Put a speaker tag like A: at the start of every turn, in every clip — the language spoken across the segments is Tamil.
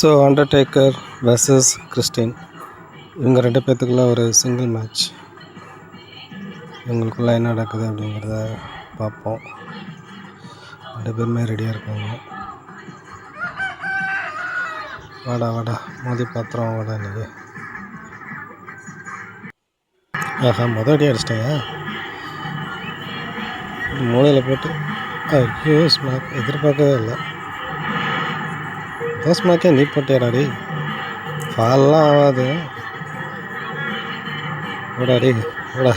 A: ஸோ அண்டர்டேக்கர் வெர்சஸ் கிறிஸ்டின், இவங்க 2 பேர்த்துக்குள்ள ஒரு சிங்கிள் மேட்ச். இவங்களுக்குள்ள என்ன நடக்குது அப்படிங்கிறத பார்ப்போம். 2 பேருமே ரெடியாக இருக்காங்க. வாடா வாடா மோதி பாத்திரம் வாடா. இன்றைக்கி மொதல் அடி அடிச்சிட்டேங்க. மூளையில் போட்டு ஐயோ ஸ்மாக் எதிர்பார்க்கவே இல்லை. ஸ்மாக்கே நீ போட்டியாடாடி, ஃபால்லாம் ஆகாது. ஓடாடி ஓடா.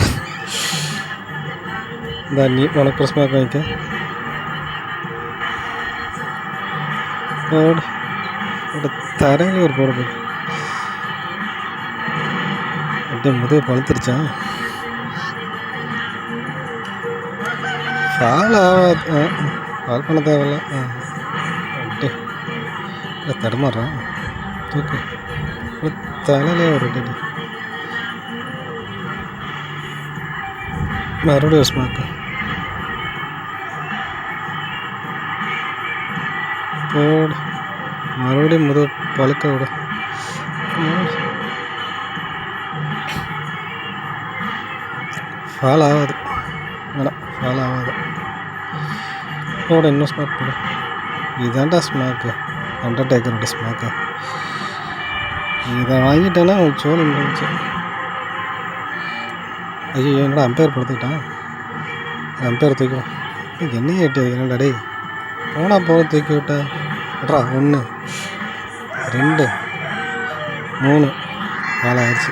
A: இந்த நீ உனக்கு ஸ்மாக் வாங்கிக்க. தரையில ஒரு போட போடு. அப்படியே முதுகு பழுத்துருச்சான். ஃபால் ஆகாது, ஃபால் பண்ண தேவையில்ல. அப்படியே தடுமாறுறான். தூக்கு தலையிலே ஒரு அடி. மறுபடியும் ஸ்மாக்கு போடு. மறுபடியும் முதுகு பழுக்க விட. ஃபால் ஆகாது, வேணாம் ஃபால் ஆகாது. போட இன்னும் ஸ்மாக் போடு. இதாண்டா ஸ்மாக்கு, அண்டர்டேக்கரோட ஸ்மாக்கு. இதை வாங்கிட்டேன்னா சோழி முடிஞ்சு. ஐயோ என்னடா அம்பையர் படுத்துக்கிட்டான். அம்பையர் தூக்கிடும். என்னையே எட்டி வைக்கிறேன்டா டே. போனால் போக தூக்கி விட்டா விட்றா. 1 2 3 வேலை ஆயிடுச்சு.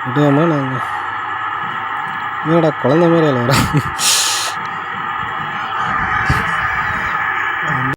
A: விடுவோமா நாங்கள்? என்னடா குழந்த மாதிரி அதில் வரோம்.